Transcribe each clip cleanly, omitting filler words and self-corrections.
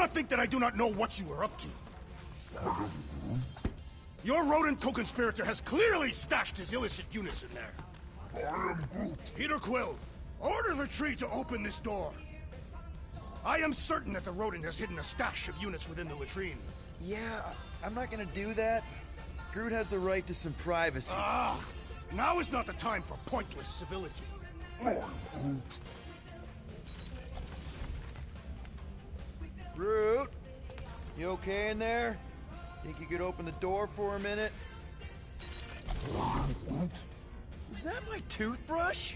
not think that I do not know what you were up to. Your rodent co-conspirator has clearly stashed his illicit units in there. I am Groot. Peter Quill, order the tree to open this door. I am certain that the rodent has hidden a stash of units within the latrine. Yeah, I'm not gonna do that. Groot has the right to some privacy. Ah, now is not the time for pointless civility. I am Groot. Groot, you okay in there? Think you could open the door for a minute? I am Groot. Is that my toothbrush?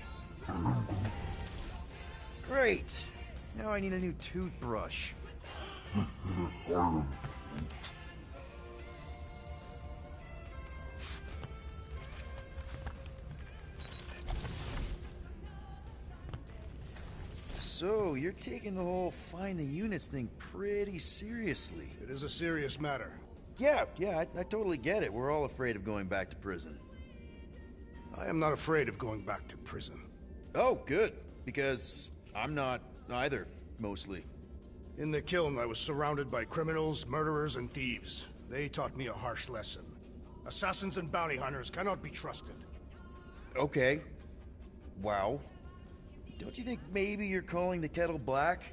Great. Now I need a new toothbrush. I am So, you're taking the whole find the units thing pretty seriously. It is a serious matter. Yeah, I totally get it. We're all afraid of going back to prison. I am not afraid of going back to prison. Oh, good. Because I'm not either, mostly. In the kiln, I was surrounded by criminals, murderers, and thieves. They taught me a harsh lesson. Assassins and bounty hunters cannot be trusted. Okay. Wow. Don't you think maybe you're calling the kettle black?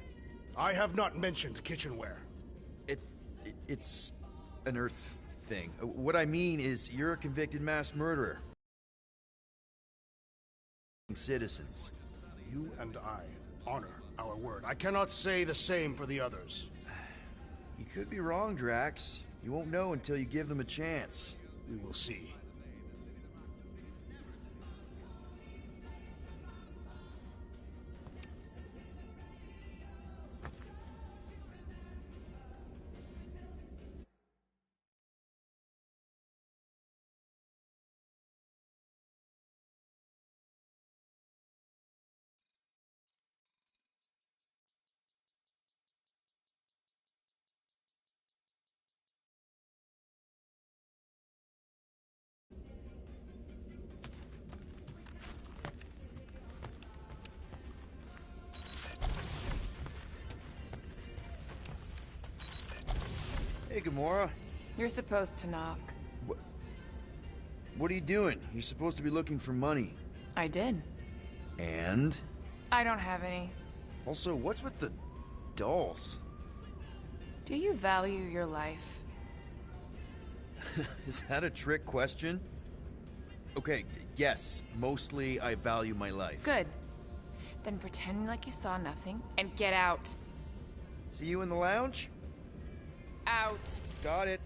I have not mentioned kitchenware. It's an Earth thing. What I mean is, you're a convicted mass murderer. Citizens. You and I honor our word. I cannot say the same for the others. You could be wrong, Drax. You won't know until you give them a chance. We will see. Hey, Gamora. You're supposed to knock. What are you doing? You're supposed to be looking for money. I did. And? I don't have any. Also, what's with the dolls? Do you value your life? Is that a trick question? Okay, yes, mostly I value my life. Good. Then pretend like you saw nothing and get out. See you in the lounge? Out. Got it.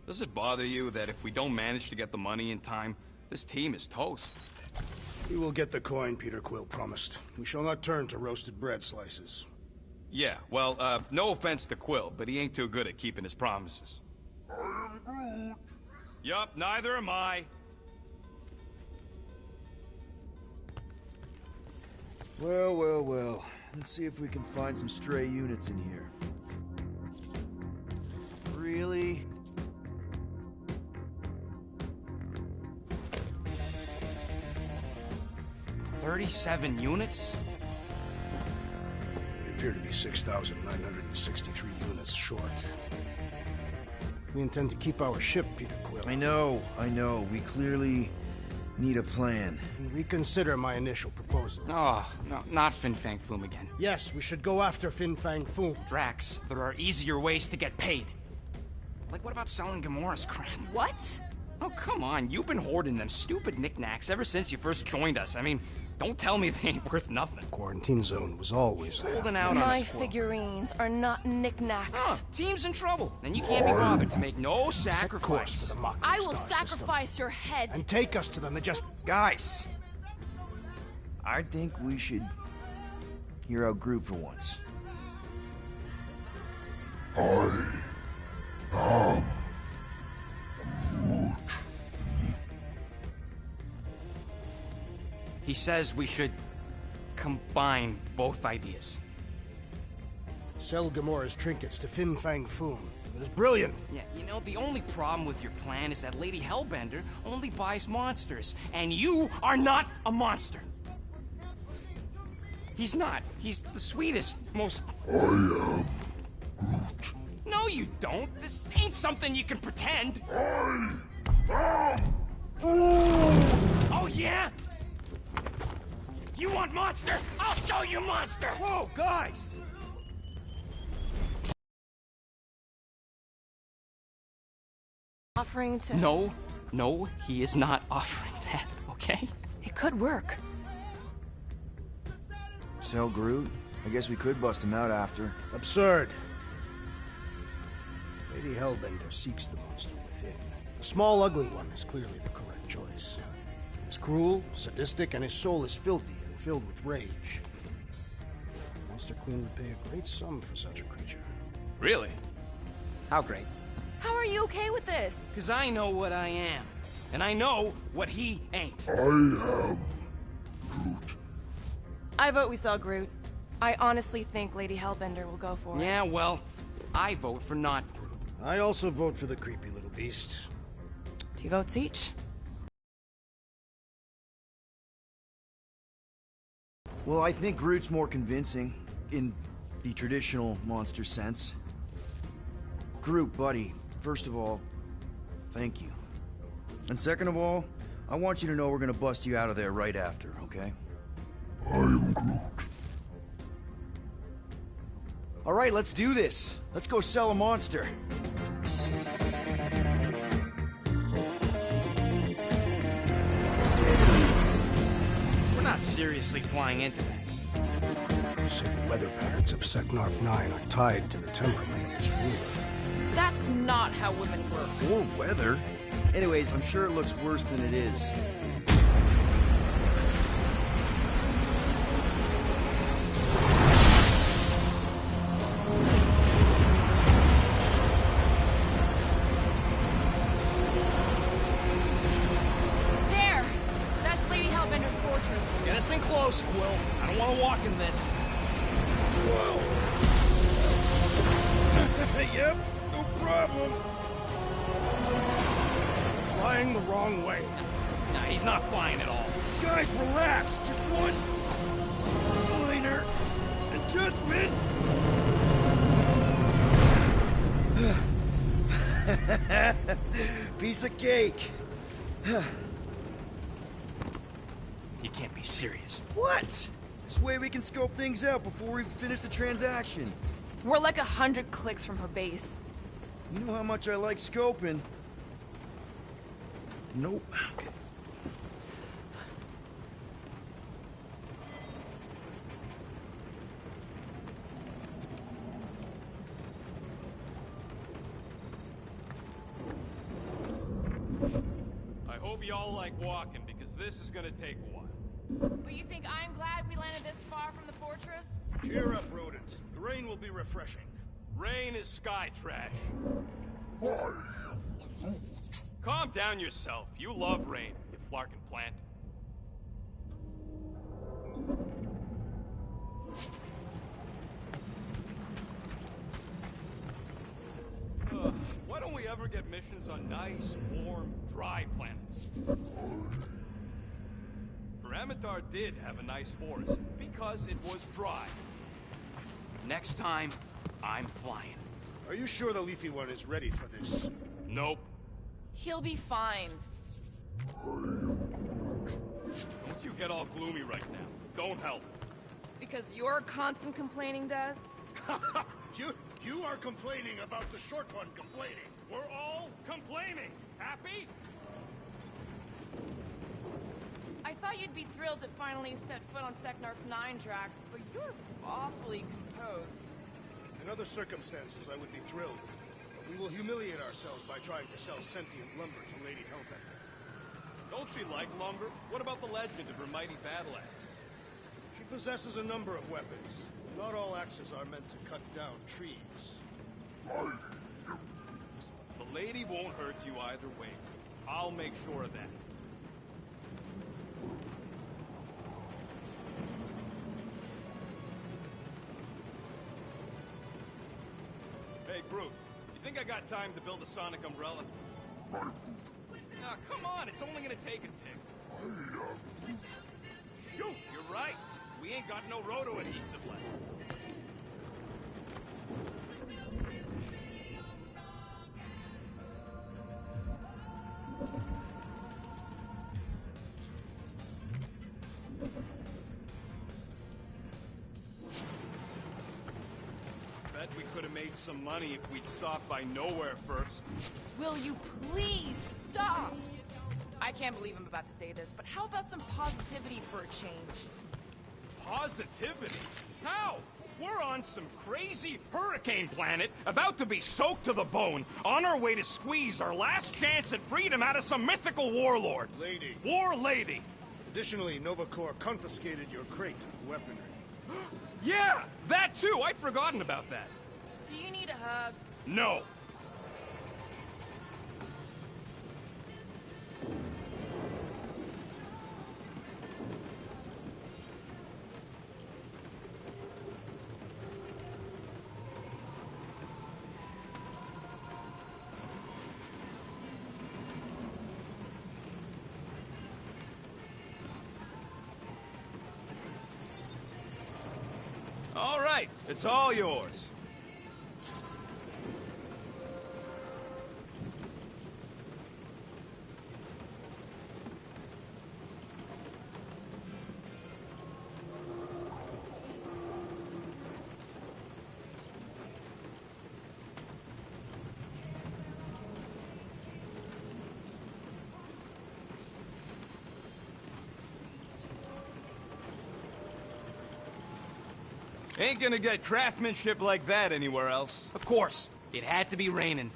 Does it bother you that if we don't manage to get the money in time, this team is toast? We will get the coin Peter Quill promised. We shall not turn to roasted bread slices. Yeah, well, no offense to Quill, but he ain't too good at keeping his promises. I am Groot. Yup, neither am I. Well. Let's see if we can find some stray units in here. Really? $37 units? We appear to be 6,963 units short. If we intend to keep our ship, Peter Quill... I know. We clearly need a plan. And reconsider my initial proposal. Oh, no, not Fin Fang Foom again. Yes, we should go after Fin Fang Foom. Drax, there are easier ways to get paid. Like, what about selling Gamora's crap? What? Oh, come on, you've been hoarding them stupid knickknacks ever since you first joined us. I mean, don't tell me they ain't worth nothing. Quarantine zone was always there. Holding out on My us, Quill. figurines are not knickknacks. Team's in trouble, and you can't be bothered to make no Set course sacrifice. for the Mocking I will Star system sacrifice your head. and take us to the majestic... Guys! I think we should hear out Groot for once. I am Groot. He says we should combine both ideas. Sell Gamora's trinkets to Fin Fang Foom. It was brilliant. Yeah, you know, the only problem with your plan is that Lady Hellbender only buys monsters, and you are not a monster. He's not. He's the sweetest, most... I am Groot. No, you don't. This ain't something you can pretend. I am Oh, yeah? You want monster? I'll show you monster! Whoa, guys! Offering to... No, he is not offering that, okay? It could work. Sell Groot? I guess we could bust him out after. Absurd. Lady Hellbender seeks the monster within. The small, ugly one is clearly the correct choice. He's cruel, sadistic, and his soul is filthy and filled with rage. The Monster Queen would pay a great sum for such a creature. Really? How great? How are you okay with this? Because I know what I am. And I know what he ain't. I am Groot. I vote we sell Groot. I honestly think Lady Hellbender will go for it. Yeah, well, I vote for not Groot. I also vote for the creepy little beast. 2 votes each. Well, I think Groot's more convincing, in the traditional monster sense. Groot, buddy, first of all, thank you. And second of all, I want you to know we're gonna bust you out of there right after, okay? I am Groot. All right, let's do this. Let's go sell a monster. We're not seriously flying into that. You say the weather patterns of Seknarf 9 are tied to the temperament of its ruler. That's not how women work. Or weather. Anyways, I'm sure it looks worse than it is. There! That's Lady Hellbender's fortress. Get us in close, Quill. I don't want to walk in this. Yep, no problem. Flying the wrong way. Nah, he's not flying at all. Guys, relax. Just one minor adjustment. Piece of cake. You can't be serious. What? This way we can scope things out before we finish the transaction. We're like 100 clicks from her base. You know how much I like scoping. Nope. Okay. I hope y'all like walking, because this is gonna take a while. But you think I'm glad we landed this far from the fortress? Cheer up, rodent. The rain will be refreshing. Rain is sky trash. I am Groot. Calm down yourself. You love rain, you flarkin' plant. Why don't we ever get missions on nice, warm, dry planets? Paramitar did have a nice forest, because it was dry. Next time, I'm flying. Are you sure the leafy one is ready for this? Nope. He'll be fine. Don't you get all gloomy right now. Don't help. Because your constant complaining does? You are complaining about the short one complaining. We're all complaining. Happy? I thought you'd be thrilled to finally set foot on Seknarf 9 tracks, but you're awfully composed. In other circumstances, I would be thrilled. But we will humiliate ourselves by trying to sell sentient lumber to Lady Hellbender. Don't she like lumber? What about the legend of her mighty battle axe? She possesses a number of weapons. Not all axes are meant to cut down trees. The lady won't hurt you either way. I'll make sure of that. Hey, Groot, you think think I got time to build a sonic umbrella? Right, Groot. Now, come on, it's only gonna take a tick. I am Groot. Shoot, you're right. We ain't got no roto adhesive left. Bet we could have made some money if we'd stopped by Nowhere first. Will you please stop? I can't believe I'm about to say this, but how about some positivity for a change? Positivity? How? We're on some crazy hurricane planet, about to be soaked to the bone, on our way to squeeze our last chance at freedom out of some mythical warlord. Lady. War lady. Additionally, Nova Corps confiscated your crate of weaponry. Yeah, that too. I'd forgotten about that. Do you need a hug? No. All right, it's all yours. Ain't gonna get craftsmanship like that anywhere else. Of course. It had to be raining.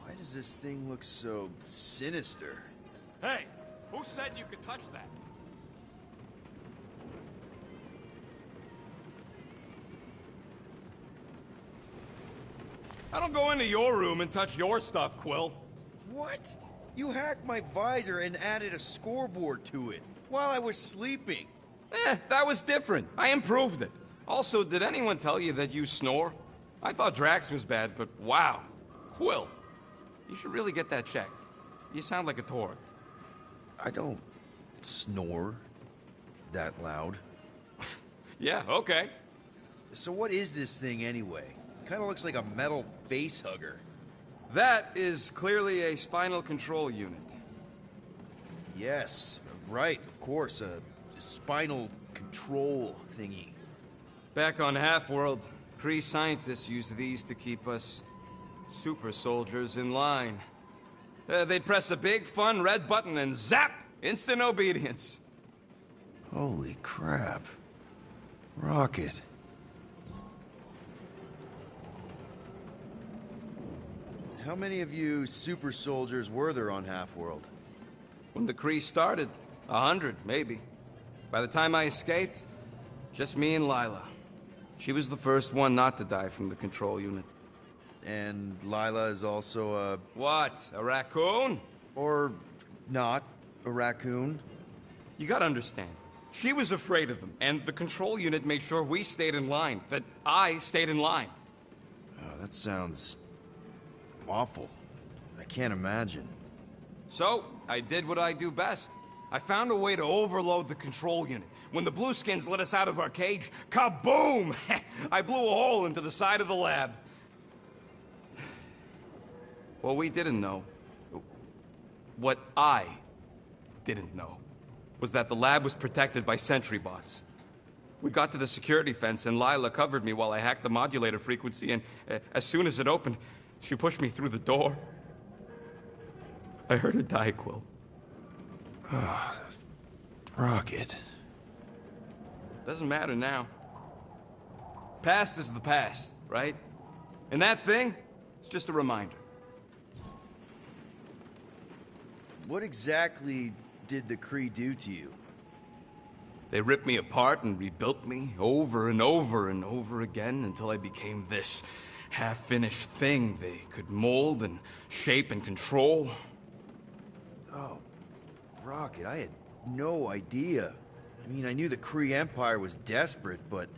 Why does this thing look so sinister? Hey, who said you could touch that? I don't go into your room and touch your stuff, Quill. What? You hacked my visor and added a scoreboard to it while I was sleeping. That was different. I improved it. Also, did anyone tell you that you snore? I thought Drax was bad, but wow. Quill, you should really get that checked. You sound like a Torg. I don't snore that loud. Yeah, okay. So what is this thing anyway? Kind of looks like a metal face hugger. That is clearly a spinal control unit. Yes, right, of course, a spinal control thingy. Back on Half-World, Kree scientists use these to keep us super soldiers in line. They'd press a big, fun red button and zap! Instant obedience. Holy crap. Rocket. How many of you super soldiers were there on Half-World? When the Kree started, 100, maybe. By the time I escaped, just me and Lila. She was the first one not to die from the control unit. And Lila is also a... What, a raccoon? or not, a raccoon? You gotta understand. She was afraid of them, and the control unit made sure we stayed in line, that I stayed in line. Oh, that sounds... awful. I can't imagine. So, I did what I do best. I found a way to overload the control unit. When the Blueskins let us out of our cage, kaboom! I blew a hole into the side of the lab. What we didn't know, what I didn't know, was that the lab was protected by sentry bots. We got to the security fence and Lila covered me while I hacked the modulator frequency, and as soon as it opened, She pushed me through the door. I heard her die, Quill. Rocket. Doesn't matter now. Past is the past, right? And that thing, it's just a reminder. What exactly did the Kree do to you? They ripped me apart and rebuilt me over and over and over again until I became this half-finished thing they could mold and shape and control. Oh, Rocket, I had no idea. I mean, I knew the Kree Empire was desperate, but...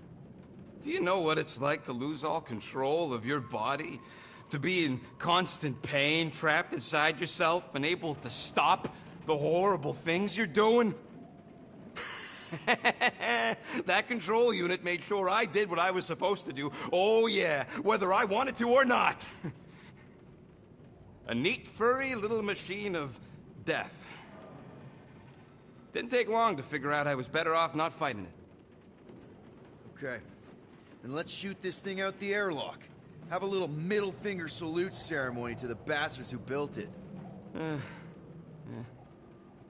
Do you know what it's like to lose all control of your body? To be in constant pain, trapped inside yourself, unable to stop the horrible things you're doing? That control unit made sure I did what I was supposed to do. Oh yeah, whether I wanted to or not. A neat, furry little machine of death. Didn't take long to figure out I was better off not fighting it. Okay. Then let's shoot this thing out the airlock. Have a little middle finger salute ceremony to the bastards who built it. I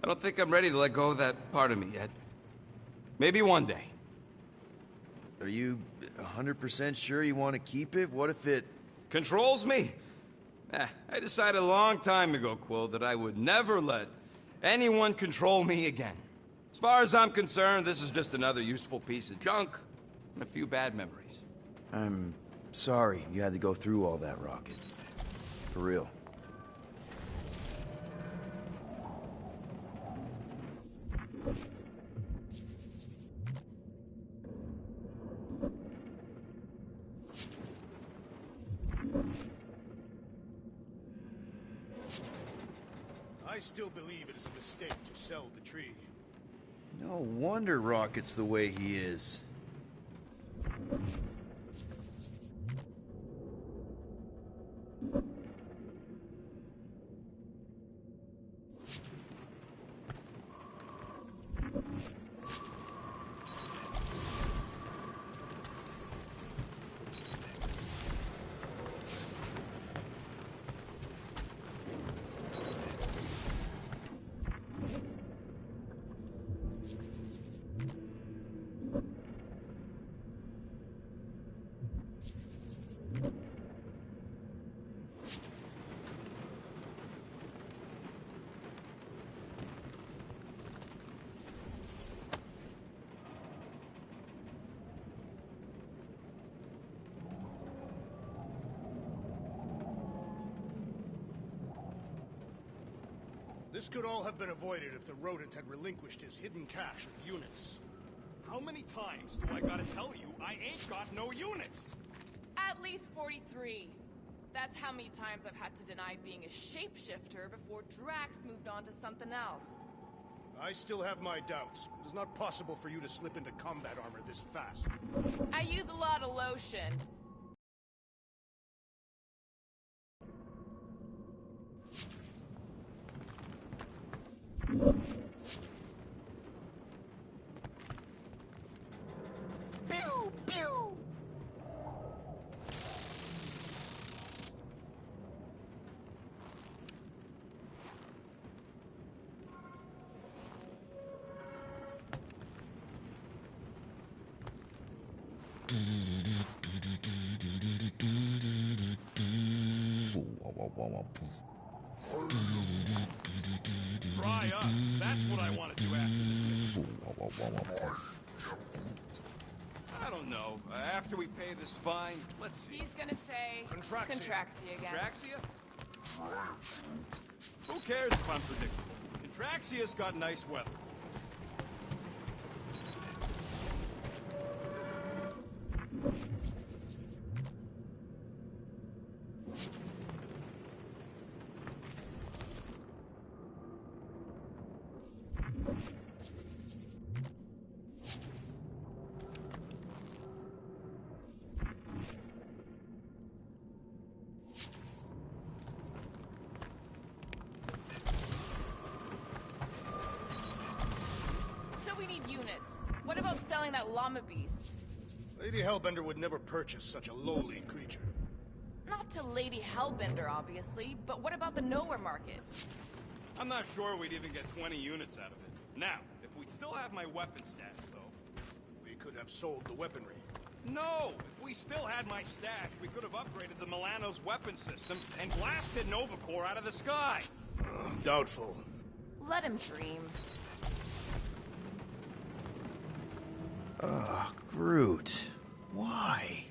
don't think I'm ready to let go of that part of me yet. Maybe one day. Are you 100% sure you want to keep it? What if it... Controls me? I decided a long time ago, Quill, that I would never let anyone control me again. As far as I'm concerned, this is just another useful piece of junk and a few bad memories. I'm sorry you had to go through all that, Rocket. For real. I still believe it is a mistake to sell the tree. No wonder Rocket's the way he is. This could all have been avoided if the rodent had relinquished his hidden cache of units. How many times do I gotta tell you I ain't got no units? At least 43. That's how many times I've had to deny being a shapeshifter before Drax moved on to something else. I still have my doubts. It is not possible for you to slip into combat armor this fast. I use a lot of lotion. Pew! Pew! Dry up. That's what I want to do after this. I don't know. After we pay this fine, let's see. He's gonna say Contraxia again. Contraxia? Who cares if I'm predictable? Contraxia's got nice weather. So we need units. What about selling that llama beast? Lady Hellbender would never purchase such a lowly creature. Not to Lady Hellbender, obviously, but what about the Nowhere Market? I'm not sure we'd even get 20 units out of it. Now, if we'd still have my weapon stash, though... We could have sold the weaponry. No! If we still had my stash, we could have upgraded the Milano's weapon system and blasted Nova Corps out of the sky! Doubtful. Let him dream. Ugh, Groot. Why?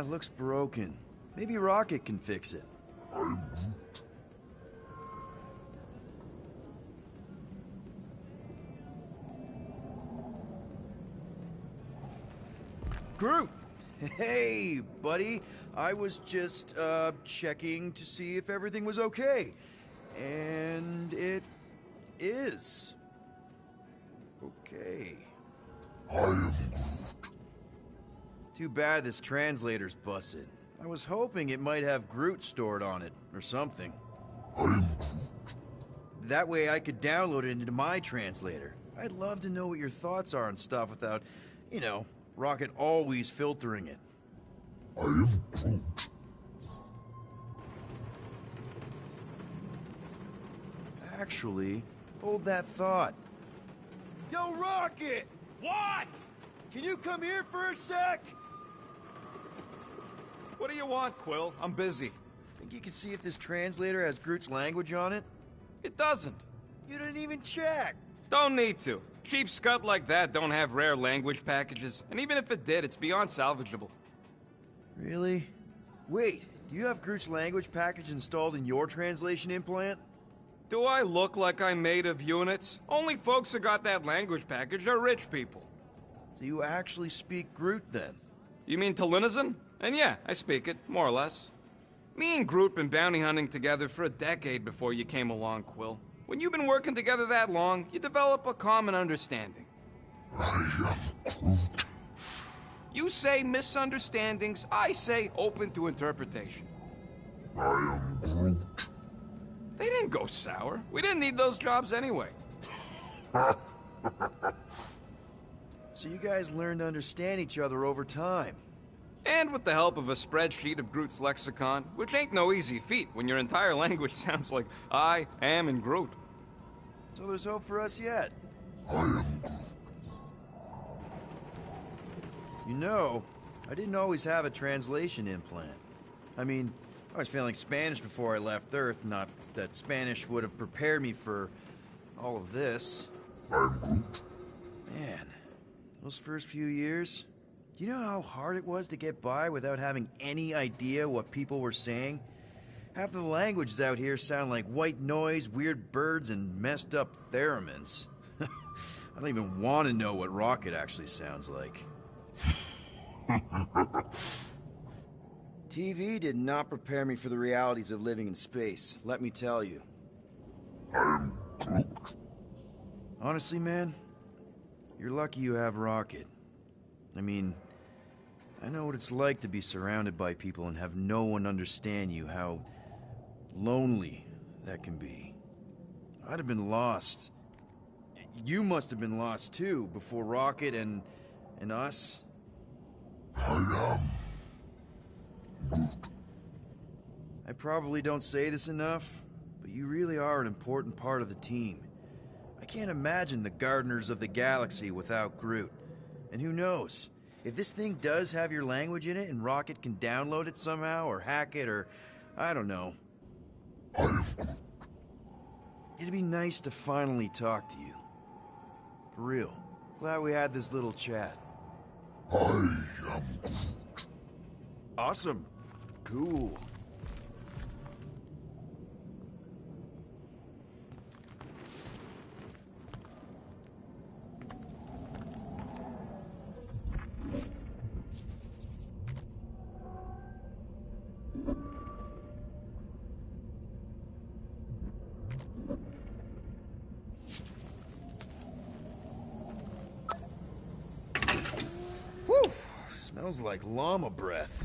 Looks broken. Maybe Rocket can fix it. Groot! Hey, buddy. I was just, checking to see if everything was okay. And it is. Okay. I am Groot. Too bad this translator's busted. I was hoping it might have Groot stored on it, or something. I am Groot. That way I could download it into my translator. I'd love to know what your thoughts are on stuff without, you know, Rocket always filtering it. I am Groot. Actually, hold that thought. Yo, Rocket! What? Can you come here for a sec? What do you want, Quill? I'm busy. Think you can see if this translator has Groot's language on it? It doesn't. You didn't even check. Don't need to. Cheap scud like that don't have rare language packages, and even if it did, it's beyond salvageable. Really? Wait, do you have Groot's language package installed in your translation implant? Do I look like I'm made of units? Only folks who got that language package are rich people. So you actually speak Groot then? You mean Talinisan? And yeah, I speak it, more or less. Me and Groot been bounty hunting together for a decade before you came along, Quill. When you've been working together that long, you develop a common understanding. I am Groot. You say misunderstandings, I say open to interpretation. I am Groot. They didn't go sour. We didn't need those jobs anyway. So you guys learned to understand each other over time. And with the help of a spreadsheet of Groot's lexicon, which ain't no easy feat when your entire language sounds like I am and Groot. So there's hope for us yet. I am Groot. You know, I didn't always have a translation implant. I mean, I was feeling Spanish before I left Earth, not that Spanish would have prepared me for all of this. I am Groot. Man, those first few years, do you know how hard it was to get by without having any idea what people were saying? Half of the languages out here sound like white noise, weird birds, and messed up theremins. I don't even want to know what Rocket actually sounds like. TV did not prepare me for the realities of living in space, let me tell you. I am Groot. Honestly, man, you're lucky you have Rocket. I mean, I know what it's like to be surrounded by people and have no one understand you, how lonely that can be. I'd have been lost. You must have been lost too, before Rocket and us. I am Groot. I probably don't say this enough, but you really are an important part of the team. I can't imagine the Gardeners of the Galaxy without Groot. And who knows? If this thing does have your language in it and Rocket can download it somehow or hack it or... I don't know. I am Groot. It'd be nice to finally talk to you. For real. Glad we had this little chat. I am Groot. Awesome. Cool. Whew! Smells like llama breath.